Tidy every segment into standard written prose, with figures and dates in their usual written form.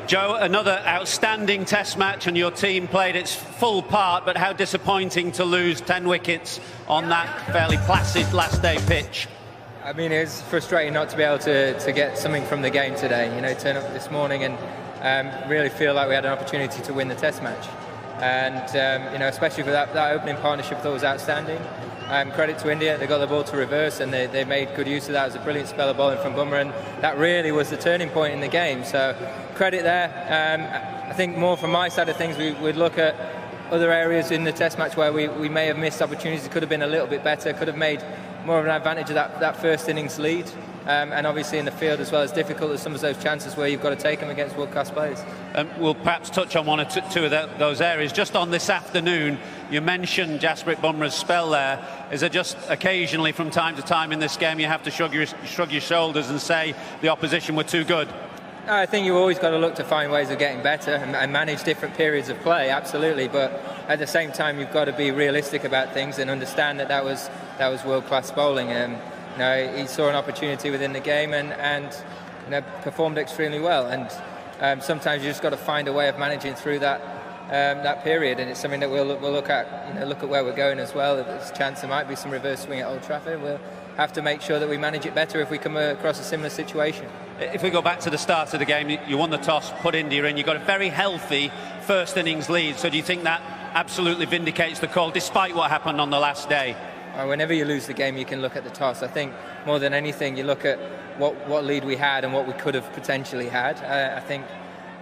Joe, another outstanding Test match, and your team played its full part, but how disappointing to lose 10 wickets on that fairly placid last day pitch. I mean, it's frustrating not to be able to get something from the game today. You know, turn up this morning and really feel like we had an opportunity to win the Test match. And, you know, especially for that opening partnership, I thought was outstanding. Credit to India, they got the ball to reverse and they made good use of that. It was a brilliant spell of bowling from Bumrah, and that really was the turning point in the game. So credit there. I think more from my side of things, we'd look at other areas in the Test match where we may have missed opportunities. It could have been a little bit better, could have made more of an advantage of that first innings lead. And obviously in the field as well, as difficult as some of those chances where you've got to take them against world-class players. We'll perhaps touch on one or two of those areas. Just on this afternoon, you mentioned Jasprit Bumrah's spell there. Is it just occasionally from time to time in this game you have to shrug your shoulders and say the opposition were too good? I think you've always got to look to find ways of getting better and manage different periods of play, absolutely. But at the same time, you've got to be realistic about things and understand that was world-class bowling. You know, he saw an opportunity within the game and you know, performed extremely well. And sometimes you just got to find a way of managing through that period. And it's something that we'll look at. You know, look at where we're going as well. There's a chance there might be some reverse swing at Old Trafford. We'll have to make sure that we manage it better if we come across a similar situation. If we go back to the start of the game, you won the toss, put India in. You've got a very healthy first innings lead. So do you think that absolutely vindicates the call, despite what happened on the last day? Whenever you lose the game, you can look at the toss. I think more than anything, you look at what lead we had and what we could have potentially had. I think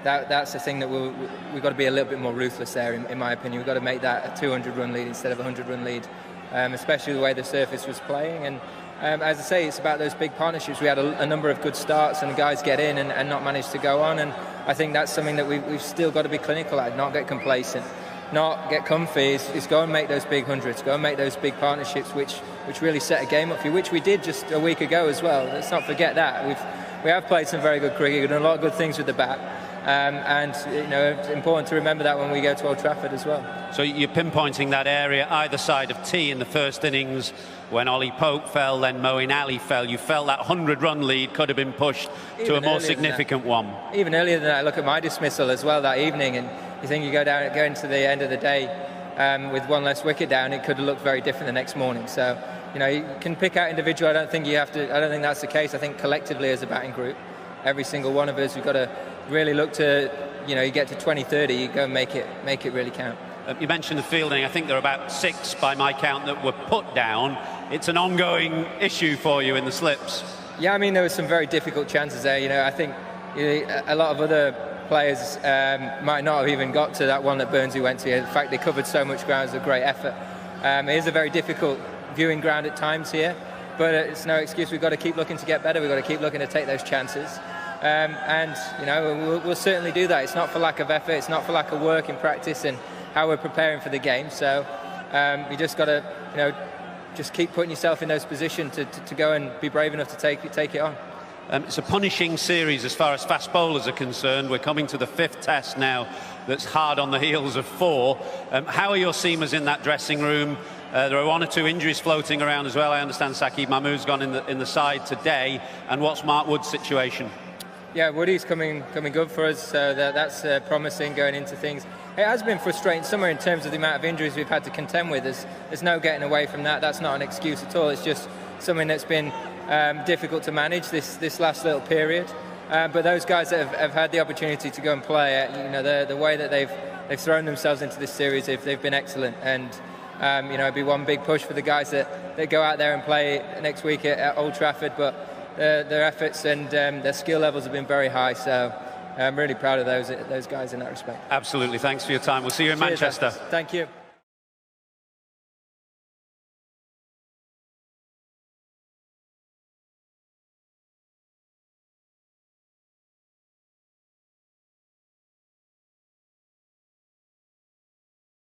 that's the thing that we've got to be a little bit more ruthless there, in my opinion. We've got to make that a 200-run lead instead of a 100-run lead, especially the way the surface was playing. And as I say, it's about those big partnerships. We had a number of good starts and the guys get in and not manage to go on. And I think that's something that we've still got to be clinical at, not get complacent. Not get comfy, is go and make those big hundreds, go and make those big partnerships which really set a game up for you, which we did just a week ago as well. Let's not forget that. We have played some very good cricket, we've done a lot of good things with the bat. And you know, it's important to remember that when we go to Old Trafford as well. So you're pinpointing that area either side of T in the first innings when Ollie Pope fell, then Moeen Ali fell. You felt that 100-run lead could have been pushed to a more significant one. Even earlier than that, I look at my dismissal as well that evening, and you think you go into the end of the day with one less wicket down, it could have looked very different the next morning. So you know, you can pick out individual. I don't think that's the case. I think collectively as a batting group, every single one of us, we've got to really look to, you know, you get to 20-30, you go and make it really count. You mentioned the fielding. I think there are about 6 by my count that were put down. It's an ongoing issue for you in the slips. Yeah, I mean, there were some very difficult chances there. You know, I think a lot of other players might not have even got to that one that Burnsy went to. In fact, they covered so much ground. It was a great effort. It is a very difficult viewing ground at times here, but it's no excuse. We've got to keep looking to get better. We've got to keep looking to take those chances. And you know, we'll certainly do that. It's not for lack of effort. It's not for lack of work in practice and how we're preparing for the game. So you just got to, you know, just keep putting yourself in those positions to go and be brave enough to take it on. It's a punishing series as far as fast bowlers are concerned. We're coming to the 5th Test now that's hard on the heels of 4. How are your seamers in that dressing room? There are 1 or 2 injuries floating around as well. I understand Saqib Mahmood's gone in the side today. And what's Mark Wood's situation? Yeah, Woody's coming good for us, so that's promising going into things. It has been frustrating somewhere in terms of the amount of injuries we've had to contend with. There's no getting away from that. That's not an excuse at all. It's just something that's been difficult to manage this last little period. But those guys that have had the opportunity to go and play, you know, the way that they've thrown themselves into this series, they've been excellent. And you know, it'd be one big push for the guys that go out there and play next week at Old Trafford. But their efforts and their skill levels have been very high, so I'm really proud of those guys in that respect. Absolutely. Thanks for your time. We'll see you in Cheers, Manchester. Thank you.